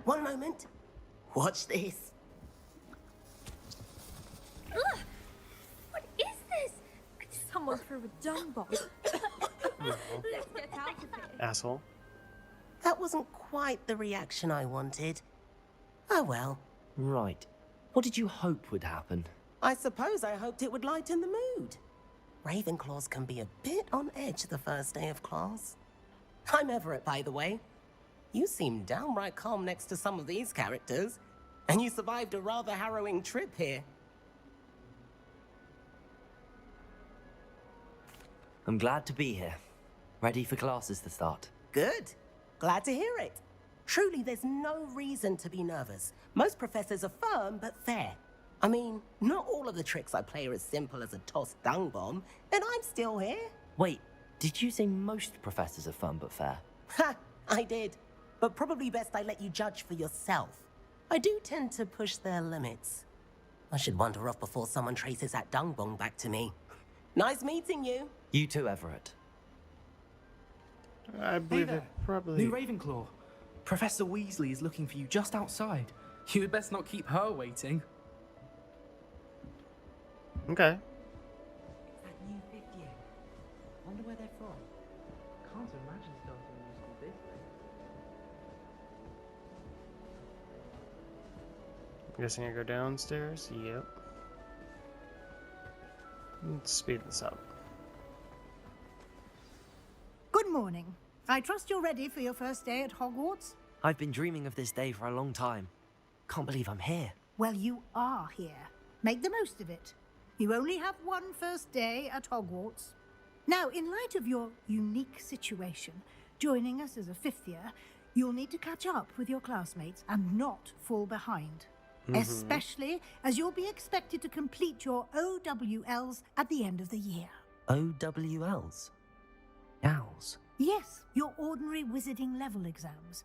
One moment. Watch this. Ugh! What is this? Someone threw a dung bomb. Let's get out of here. Asshole. That wasn't quite the reaction I wanted. Oh well. Right. What did you hope would happen? I suppose I hoped it would lighten the mood. Ravenclaws can be a bit on edge the first day of class. I'm Everett, by the way. You seem downright calm next to some of these characters, and you survived a rather harrowing trip here. I'm glad to be here. Ready for classes to start. Good. Glad to hear it. Truly, there's no reason to be nervous. Most professors are firm but fair. I mean, not all of the tricks I play are as simple as a tossed dung bomb, and I'm still here. Wait, did you say most professors are fun but fair? Ha! I did. But probably best I let you judge for yourself. I do tend to push their limits. I should wander off before someone traces that dung bomb back to me. Nice meeting you. You too, Everett. I believe it probably... New Ravenclaw. Professor Weasley is looking for you just outside. You had best not keep her waiting. Okay. That new fifth year. Wonder where they're from. Can't imagine starting a new school this late. I'm guessing I go downstairs? Yep. Let's speed this up. Good morning. I trust you're ready for your first day at Hogwarts? I've been dreaming of this day for a long time. Can't believe I'm here. Well, you are here. Make the most of it. You only have one first day at Hogwarts. Now, in light of your unique situation, joining us as a fifth year, you'll need to catch up with your classmates and not fall behind. Especially as you'll be expected to complete your OWLs at the end of the year. OWLs? Owls? Yes, your ordinary wizarding level exams.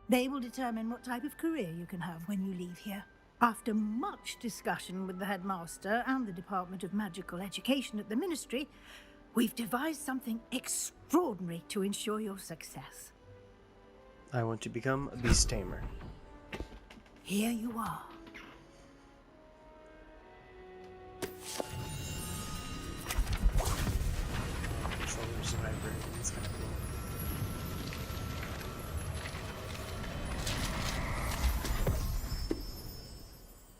They will determine what type of career you can have when you leave here. After much discussion with the headmaster and the Department of Magical Education at the Ministry, we've devised something extraordinary to ensure your success. I want to become a beast tamer. Here you are. Controllers vibrating. It's kind of cool.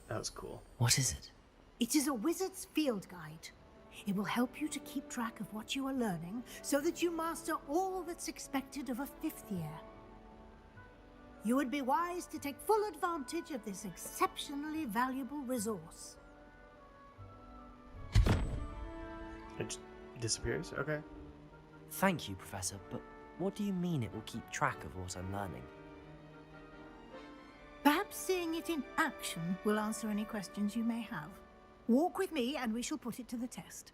That was cool. What is it? It is a wizard's field guide. It will help you to keep track of what you are learning so that you master all that's expected of a fifth year. You would be wise to take full advantage of this exceptionally valuable resource. It just disappears? Okay. Thank you, Professor, but what do you mean it will keep track of what I'm learning? Perhaps seeing it in action will answer any questions you may have. Walk with me and we shall put it to the test.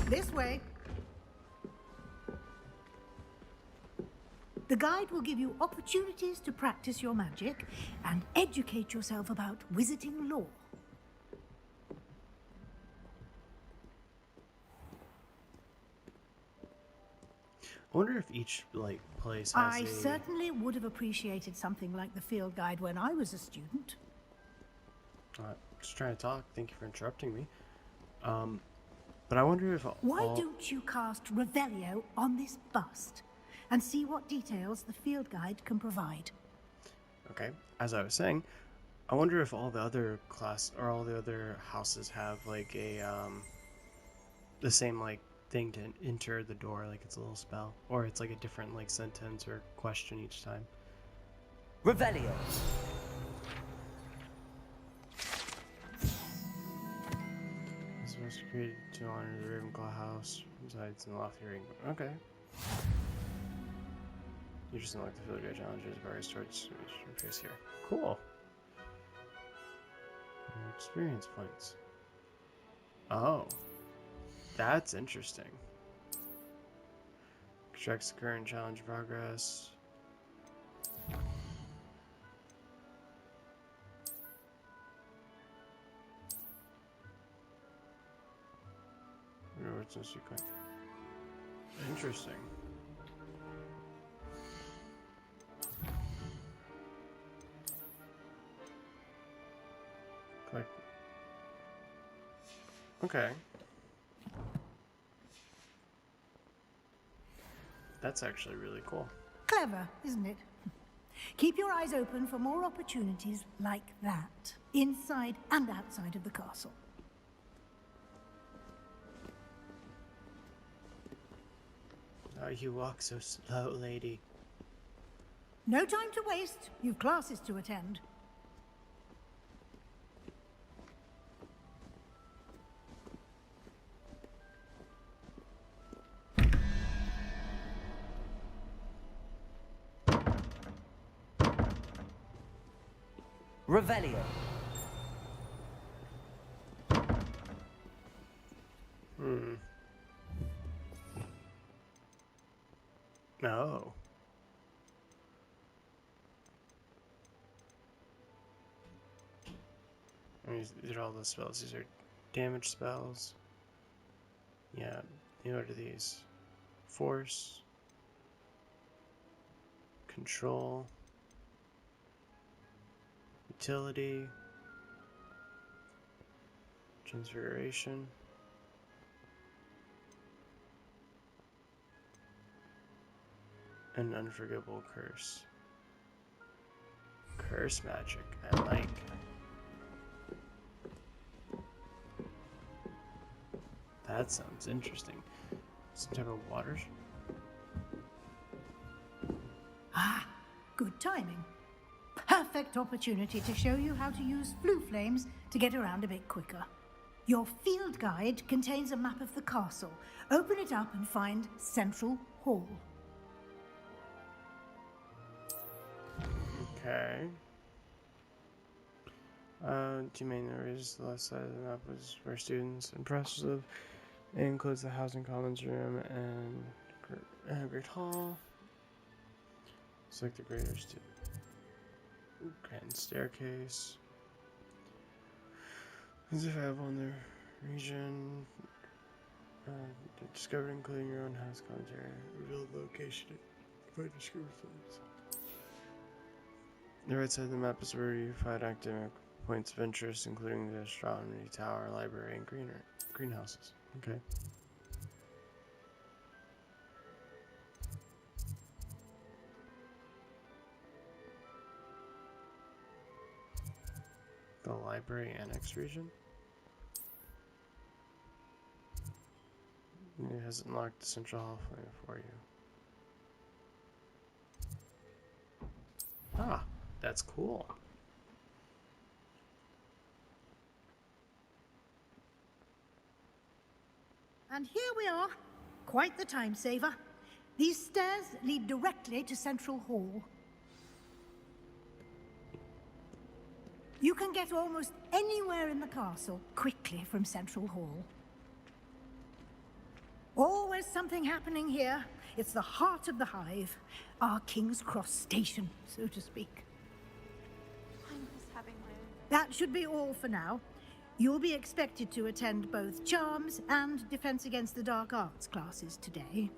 This way. The guide will give you opportunities to practice your magic and educate yourself about wizarding lore. I wonder if each, like, place has I certainly would have appreciated something like the field guide when I was a student. Just trying to talk. Thank you for interrupting me. But I wonder if Why don't you cast Revelio on this bust and see what details the field guide can provide? Okay, as I was saying, I wonder if all the other all the other houses have like a the same like thing to enter the door, like it's a little spell, or it's like a different like sentence or question each time. Revelio! It's supposed to create to honor the Ravenclaw house resides in the lofty ring. Okay. You just don't like the field guide challenges, various sorts face here. Cool. Experience points. Oh. That's interesting. Tracks the current challenge progress. What's no secret? Interesting. Okay. That's actually really cool. Clever, isn't it? Keep your eyes open for more opportunities like that, inside and outside of the castle. Oh, you walk so slow, lady. No time to waste. You've classes to attend. Revelio. No. These are all the spells. These are damage spells. Yeah. What are these? Force. Control. Utility. Transfiguration. An unforgivable curse. Curse magic, I like. That sounds interesting. Some type of waters? Ah, good timing. Perfect opportunity to show you how to use flue flames to get around a bit quicker. Your field guide contains a map of the castle. Open it up and find Central Hall. Okay. Two main areas. The left side of the map was where students and professors live. It includes the housing commons room and Great Hall. Select the greater grand staircase. Is available in the region. Discovered including your own house commentary. Revealed location. Provide descriptions. The right side of the map is where you find academic points of interest, including the astronomy tower, library, and greenhouses. Okay. The library annex region? It has unlocked the central hall flame for you. Ah, that's cool. And here we are. Quite the time saver. These stairs lead directly to Central Hall. You can get almost anywhere in the castle quickly from Central Hall. Always something happening here. It's the heart of the hive, our King's Cross station, so to speak. I miss having my own. That should be all for now. You'll be expected to attend both Charms and Defense Against the Dark Arts classes today.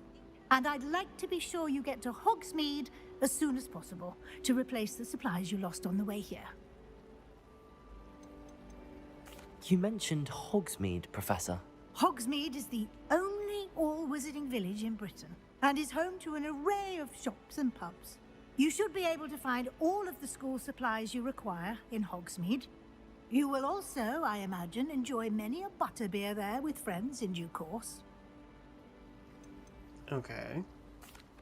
And I'd like to be sure you get to Hogsmeade as soon as possible to replace the supplies you lost on the way here. You mentioned Hogsmeade, Professor. Hogsmeade is the only all-wizarding village in Britain and is home to an array of shops and pubs. You should be able to find all of the school supplies you require in Hogsmeade. You will also, I imagine, enjoy many a butterbeer there with friends in due course. Okay.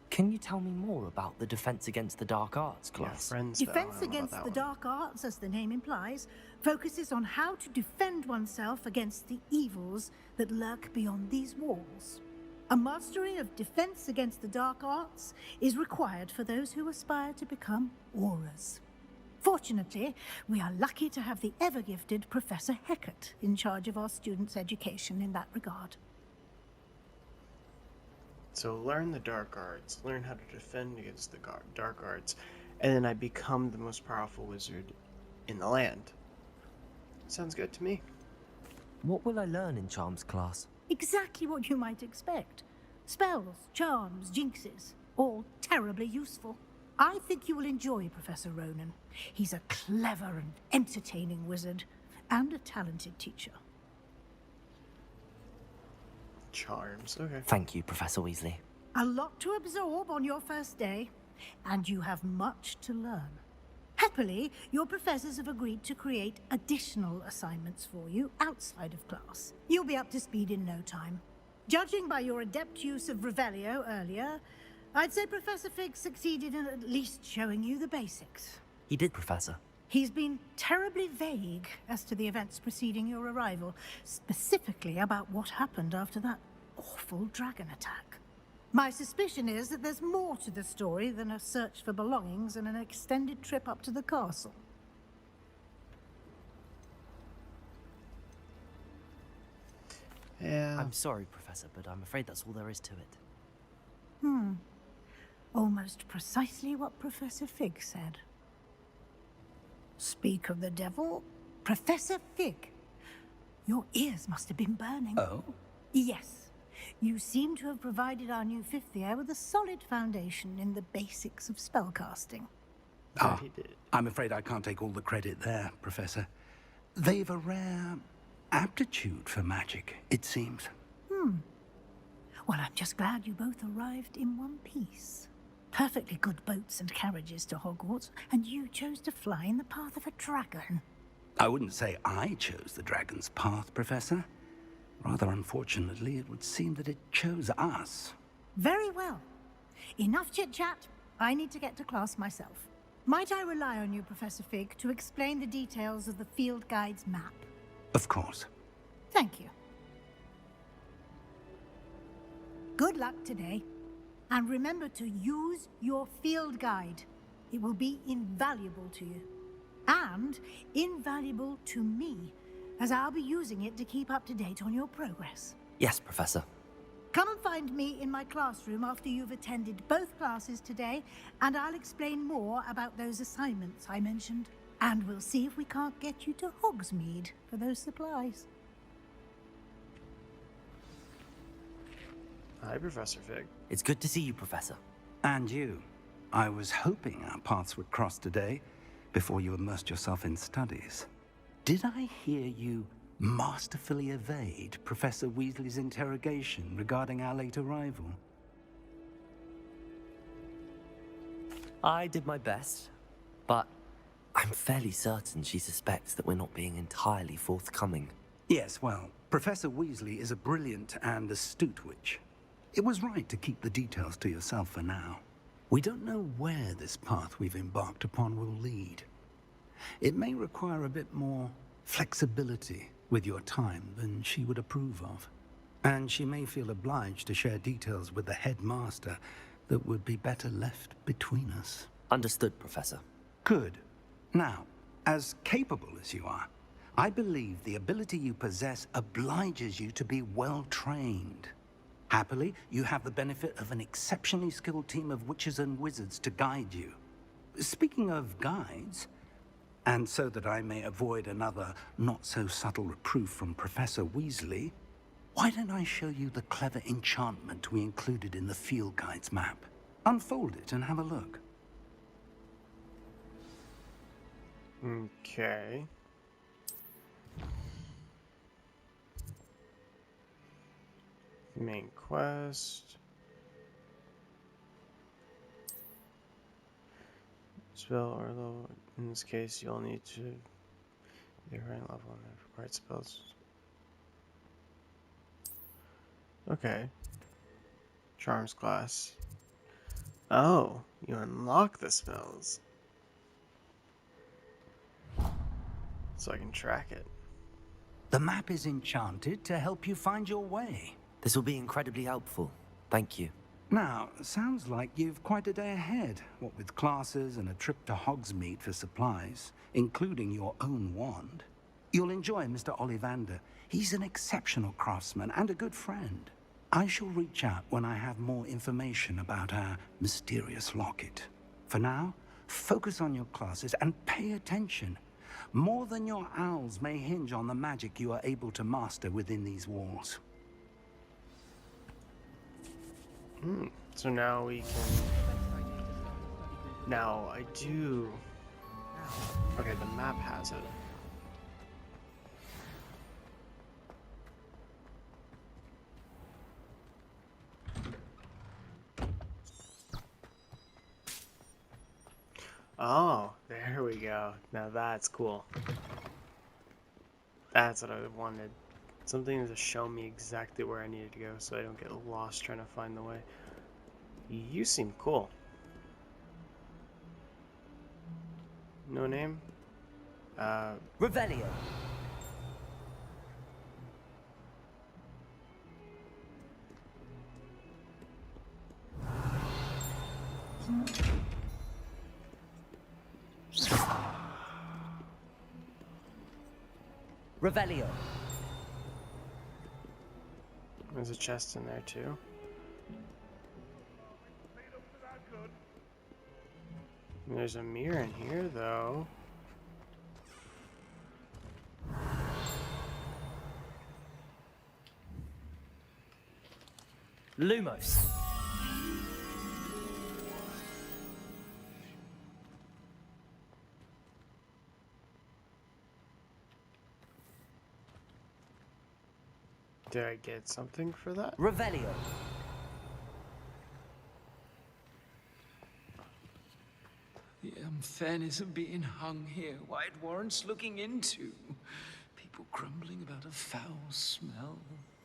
Can you tell me more about the Defense Against the Dark Arts Yeah, class? friends. Though. I Defense don't know about Against that the one. Dark Arts, as the name implies, focuses on how to defend oneself against the evils that lurk beyond these walls. A mastery of Defense Against the Dark Arts is required for those who aspire to become Aurors. Fortunately, we are lucky to have the ever-gifted Professor Hecat in charge of our students' education in that regard. So learn the dark arts, learn how to defend against the dark arts, and then I become the most powerful wizard in the land. Sounds good to me. What will I learn in Charms class? Exactly what you might expect. Spells, charms, jinxes, all terribly useful. I think you will enjoy Professor Ronan. He's a clever and entertaining wizard, and a talented teacher. Charms. Okay. Thank you, Professor Weasley. A lot to absorb on your first day, and you have much to learn. Happily, your professors have agreed to create additional assignments for you outside of class. You'll be up to speed in no time. Judging by your adept use of Revelio earlier, I'd say Professor Fig succeeded in at least showing you the basics. He did, Professor. He's been terribly vague as to the events preceding your arrival, specifically about what happened after that awful dragon attack. My suspicion is that there's more to the story than a search for belongings and an extended trip up to the castle. Yeah. I'm sorry, Professor, but I'm afraid that's all there is to it. Almost precisely what Professor Fig said. Speak of the devil, Professor Fig. Your ears must have been burning. Oh? Yes. You seem to have provided our new fifth year with a solid foundation in the basics of spellcasting. Yeah, he did. I'm afraid I can't take all the credit there, Professor. They've a rare aptitude for magic, it seems. Well, I'm just glad you both arrived in one piece. Perfectly good boats and carriages to Hogwarts, and you chose to fly in the path of a dragon. I wouldn't say I chose the dragon's path, Professor. Rather unfortunately, it would seem that it chose us. Very well. Enough chit-chat. I need to get to class myself. Might I rely on you, Professor Fig, to explain the details of the field guide's map? Of course. Thank you. Good luck today. And remember to use your field guide. It will be invaluable to you. And invaluable to me, as I'll be using it to keep up to date on your progress. Yes, Professor. Come and find me in my classroom after you've attended both classes today, and I'll explain more about those assignments I mentioned. And we'll see if we can't get you to Hogsmeade for those supplies. Hi, Professor Fig. It's good to see you, Professor. And you. I was hoping our paths would cross today, before you immersed yourself in studies. Did I hear you masterfully evade Professor Weasley's interrogation regarding our late arrival? I did my best, but I'm fairly certain she suspects that we're not being entirely forthcoming. Yes, well, Professor Weasley is a brilliant and astute witch. It was right to keep the details to yourself for now. We don't know where this path we've embarked upon will lead. It may require a bit more flexibility with your time than she would approve of. And she may feel obliged to share details with the headmaster that would be better left between us. Understood, Professor. Good. Now, as capable as you are, I believe the ability you possess obliges you to be well trained. Happily, you have the benefit of an exceptionally skilled team of witches and wizards to guide you. Speaking of guides, and so that I may avoid another not-so-subtle reproof from Professor Weasley, why don't I show you the clever enchantment we included in the field guide's map? Unfold it and have a look. Okay. Main quest. Spell or level. In this case, you'll need to be rank level and have required spells. Okay. Charms class. Oh, you unlock the spells. So I can track it. The map is enchanted to help you find your way. This will be incredibly helpful. Thank you. Now, sounds like you've quite a day ahead, what with classes and a trip to Hogsmeade for supplies, including your own wand. You'll enjoy Mr. Ollivander. He's an exceptional craftsman and a good friend. I shall reach out when I have more information about our mysterious locket. For now, focus on your classes and pay attention. More than your owls may hinge on the magic you are able to master within these walls. So now we can... Now I do... Okay, the map has it. Oh, there we go. Now that's cool. That's what I wanted. Something to show me exactly where I needed to go so I don't get lost trying to find the way. You seem cool. No name? Revelio. Revelio. There's a chest in there too. There's a mirror in here though. Lumos. Did I get something for that? Revelio. The unfairness of being hung here, why it warrants looking into. People grumbling about a foul smell.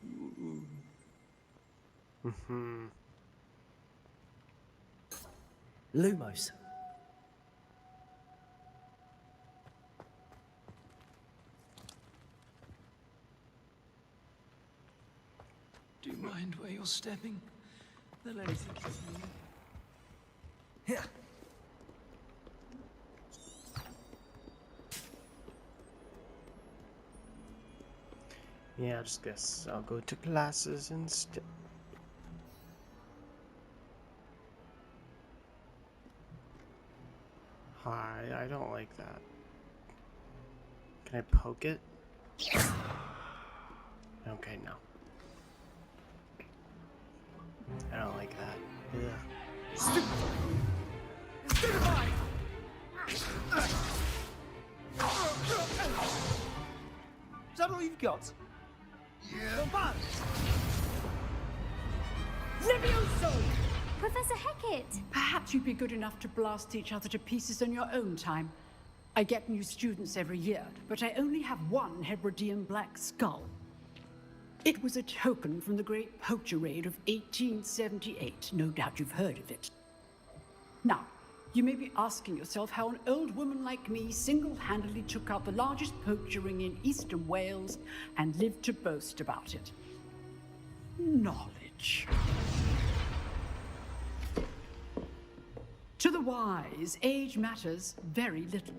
Ooh. Lumos. Do you mind where you're stepping? The lady thinks it's me. Here. Yeah, I just guess I'll go to classes instead. Hi, I don't like that. Can I poke it? Okay, no. I don't like that. Ugh. Is that all you've got? Levioso! Professor Hecat! Perhaps you'd be good enough to blast each other to pieces on your own time. I get new students every year, but I only have one Hebridean black skull. It was a token from the Great Poacher Raid of 1878. No doubt you've heard of it. Now, you may be asking yourself how an old woman like me single-handedly took out the largest poacher ring in eastern Wales and lived to boast about it. Knowledge. To the wise, age matters very little.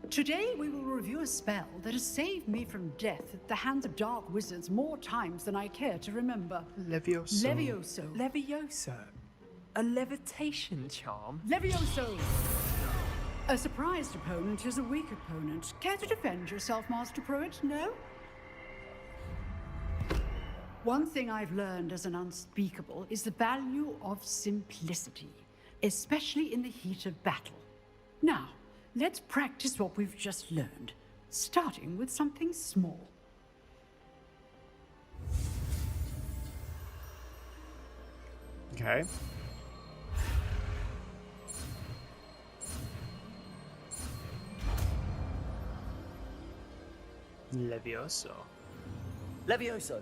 Today we will review a spell that has saved me from death at the hands of dark wizards more times than I care to remember. Levioso. Levioso. Levioso. A levitation charm? Levioso! A surprised opponent is a weak opponent. Care to defend yourself, Master Pruitt? No? One thing I've learned as an unspeakable is the value of simplicity, especially in the heat of battle. Now, let's practice what we've just learned, starting with something small. Okay. Levioso. Levioso.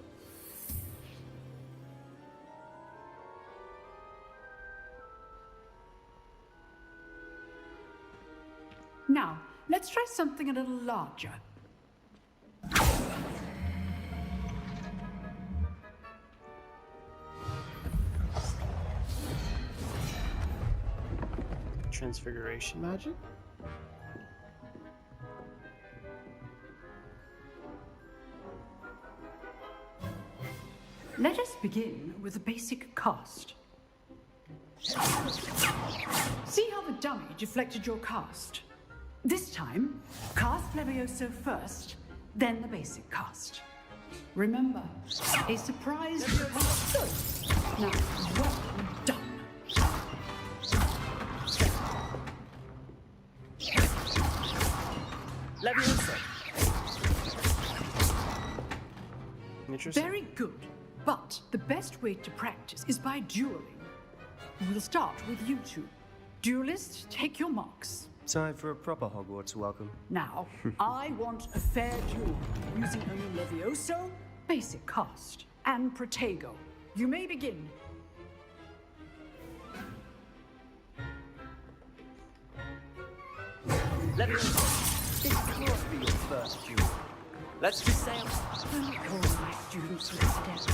Now, let's try something a little larger. Transfiguration magic? Let us begin with a basic cast. See how the dummy deflected your cast? This time, cast Levioso first, then the basic cast. Remember, a surprise cast. Good. Now, well done. Levioso. Interesting. Very good. But the best way to practice is by dueling. We'll start with you two. Duelists, take your marks. Time for a proper Hogwarts welcome. Now, I want a fair duel using only Levioso, basic cast, and Protego. You may begin. Levioso, this can't be your first duel. Let's just say Don't call my students resident.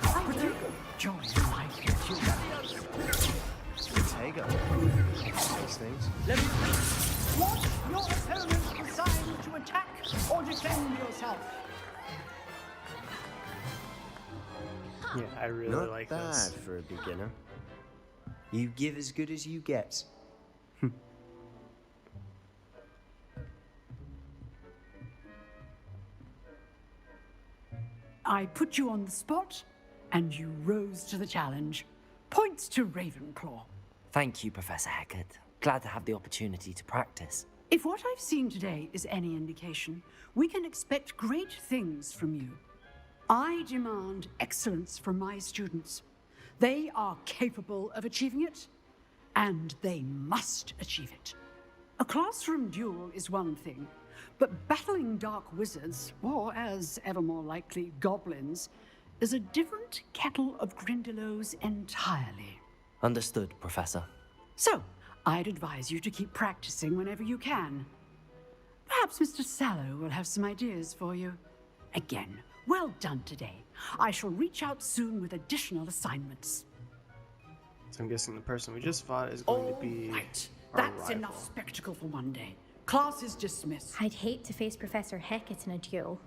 Protego, join my duel. Protego. Those things. Want your opponent assigned to attack or defend yourself? Yeah, I really Not like bad this. for a beginner. You give as good as you get. I put you on the spot, and you rose to the challenge. Points to Ravenclaw. Thank you, Professor Hecat. Glad to have the opportunity to practice. If what I've seen today is any indication, we can expect great things from you. I demand excellence from my students. They are capable of achieving it, and they must achieve it. A classroom duel is one thing, but battling dark wizards, or as ever more likely, goblins, is a different kettle of Grindylows entirely. Understood, Professor. So, I'd advise you to keep practicing whenever you can. Perhaps Mr. Sallow will have some ideas for you. Again, well done today. I shall reach out soon with additional assignments. So I'm guessing the person we just fought is going to be Right. our That's rival. enough spectacle for one day. Class is dismissed. I'd hate to face Professor Hecat in a duel.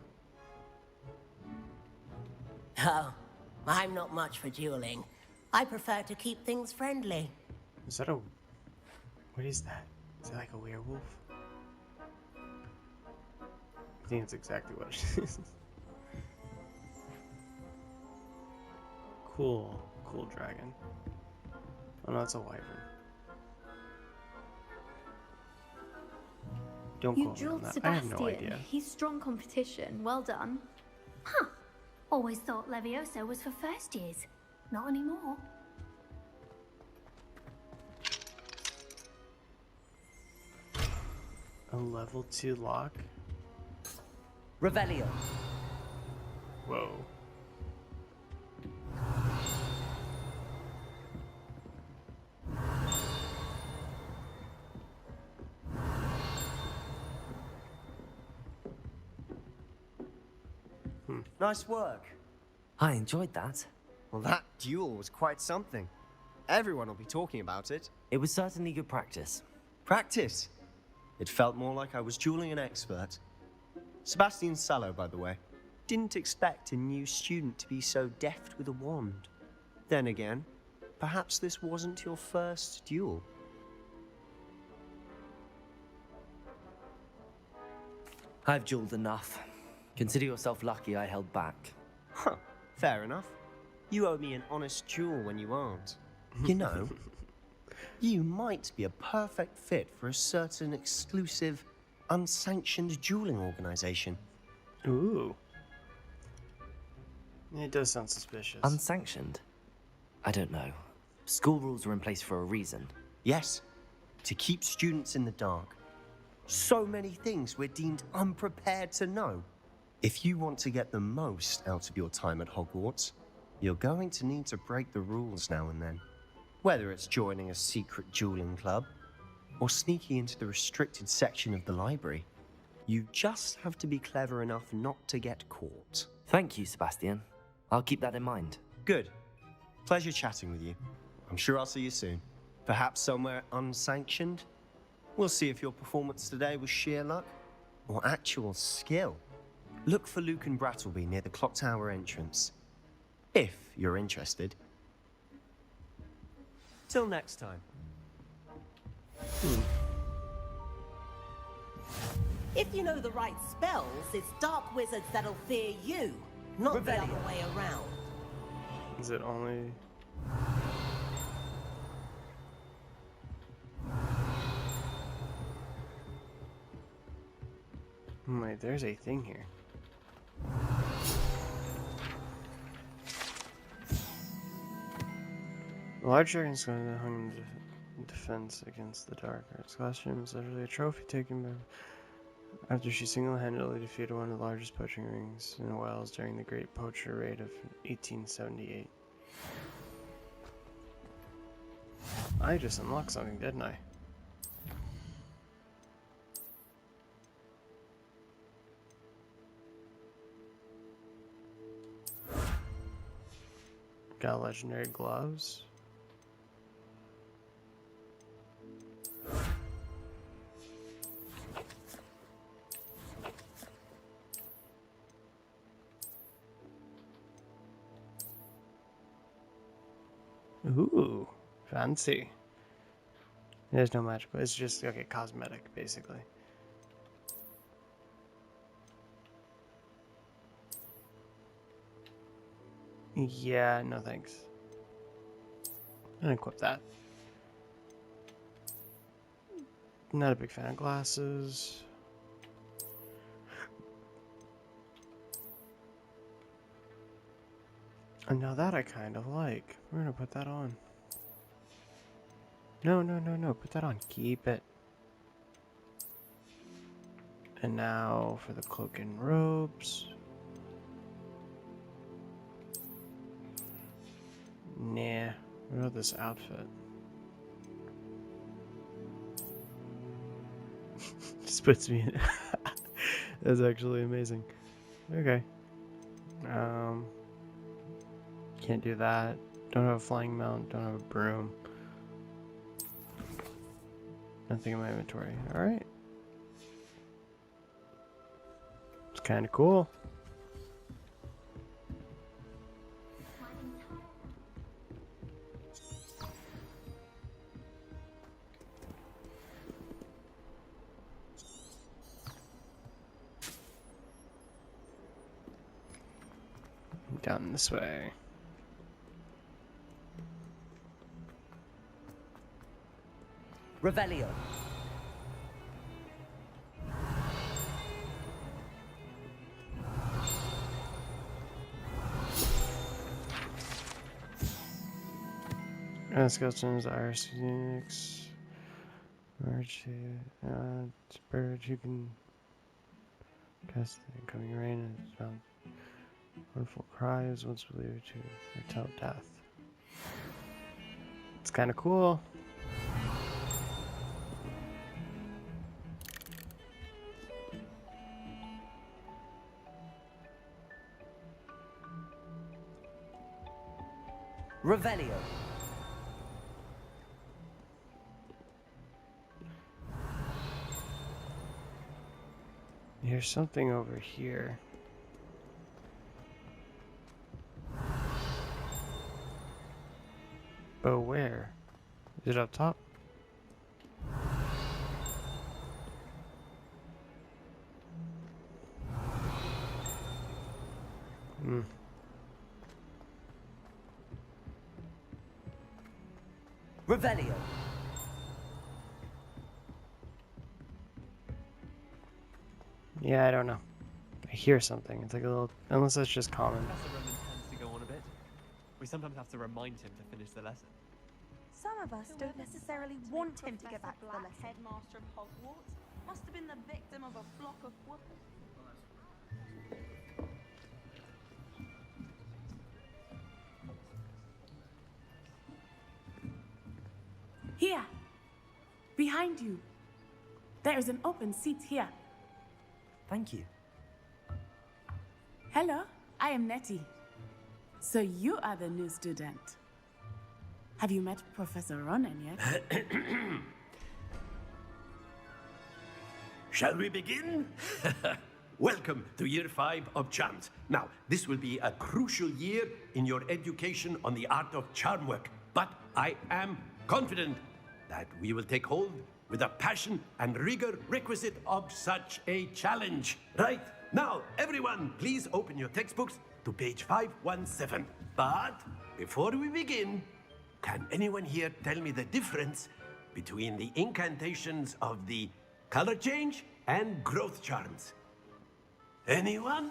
Oh, I'm not much for dueling. I prefer to keep things friendly. Is that a... What is that? Is that like a werewolf? I think it's exactly what it is. Cool. Cool dragon. Oh no, it's a wyvern. Don't You quote me on drilled that. I Sebastian. have no idea. He's strong competition. Well done. Huh. Always thought Levioso was for first years. Not anymore. A level 2 lock? Revelio. Whoa. Nice work. I enjoyed that. Well, that duel was quite something. Everyone will be talking about it. It was certainly good practice. Practice. It felt more like I was dueling an expert. Sebastian Sallow, by the way. Didn't expect a new student to be so deft with a wand. Then again, perhaps this wasn't your first duel. I've dueled enough. Consider yourself lucky I held back. Huh, fair enough. You owe me an honest duel when you aren't. You know, you might be a perfect fit for a certain exclusive, unsanctioned dueling organization. Ooh. It does sound suspicious. Unsanctioned? I don't know. School rules are in place for a reason. Yes, to keep students in the dark. So many things we're deemed unprepared to know. If you want to get the most out of your time at Hogwarts, you're going to need to break the rules now and then. Whether it's joining a secret dueling club, or sneaking into the restricted section of the library, you just have to be clever enough not to get caught. Thank you, Sebastian. I'll keep that in mind. Good. Pleasure chatting with you. I'm sure I'll see you soon. Perhaps somewhere unsanctioned? We'll see if your performance today was sheer luck or actual skill. Look for Luke and Brattleby near the clock tower entrance. If you're interested. Till next time. If you know the right spells, it's dark wizards that'll fear you, not the other way around. Is it only... Wait, there's a thing here. The large dragon's going to hung in the defense against the dark arts. Classroom is literally a trophy taken by after she single-handedly defeated one of the largest poaching rings in Wales during the Great Poacher Raid of 1878. I just unlocked something, didn't I? Got legendary gloves. Ooh, fancy. There's no magical, it's just, okay, cosmetic, basically. Yeah, no thanks. I'll equip that. Not a big fan of glasses. And now that I kind of like. We're gonna put that on. No, no, no, no. Put that on. Keep it. And now for the cloak and robes. Nah. What about this outfit? Just puts me in. That's actually amazing. Okay. Can't do that. Don't have a flying mount. Don't have a broom. Nothing in my inventory. Alright. It's kind of cool. Down this way. Revelio. Skeletons, arsenics, bird who can cast the incoming rain and found wonderful cries once believed to foretell death. It's kind of cool. Revelio. There's something over here. But where? Is it up top? Hmm. Revelio. Yeah, I don't know. I hear something. It's like a little... Unless that's just common. Professor Roman tends to go on a bit. We sometimes have to remind him to finish the lesson. Some of us don't necessarily want him to get back to the lesson. Headmaster of Hogwarts must have been the victim of a flock of whoopers. Here, behind you. There is an open seat here. Thank you. Hello, I am Nettie. So you are the new student. Have you met Professor Ronan yet? Shall we begin? Welcome to Year 5 of Charms. Now, this will be a crucial year in your education on the art of charm work, but I am confident that we will take hold with the passion and rigor requisite of such a challenge. Right, now, everyone, please open your textbooks to page 517. But before we begin, can anyone here tell me the difference between the incantations of the color change and growth charms? Anyone?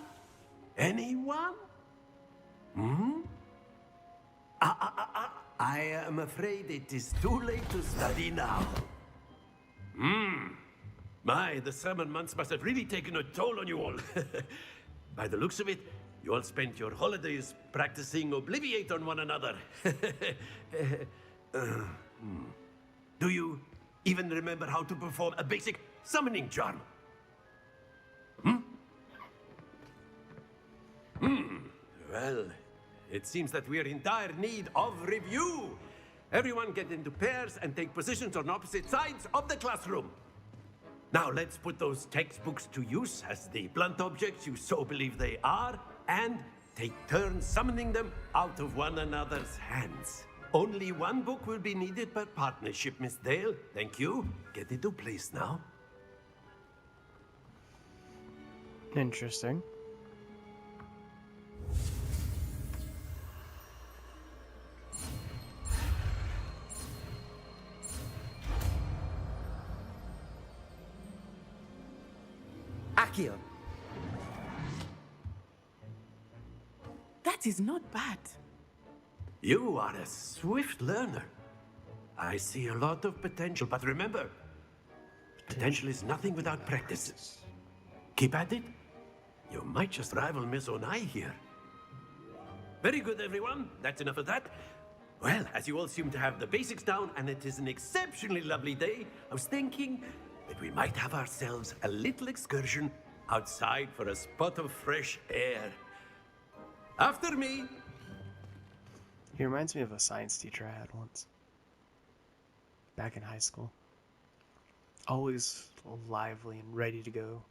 Anyone? Hmm? I am afraid it is too late to study now. My, the summer months must have really taken a toll on you all. By the looks of it, you all spent your holidays practicing Obliviate on one another. Do you even remember how to perform a basic summoning charm? Well, it seems that we are in dire need of review. Everyone get into pairs and take positions on opposite sides of the classroom. Now let's put those textbooks to use as the blunt objects you so believe they are, and take turns summoning them out of one another's hands. Only one book will be needed per partnership, Miss Dale. Thank you. Get into place now. Interesting. Accio! That is not bad. You are a swift learner. I see a lot of potential, but remember, potential is nothing without practice. Keep at it. You might just rival Miss Onai here. Very good, everyone. That's enough of that. Well, as you all seem to have the basics down, and it is an exceptionally lovely day, I was thinking that we might have ourselves a little excursion outside for a spot of fresh air. After me. He reminds me of a science teacher I had once. Back in high school. Always lively and ready to go.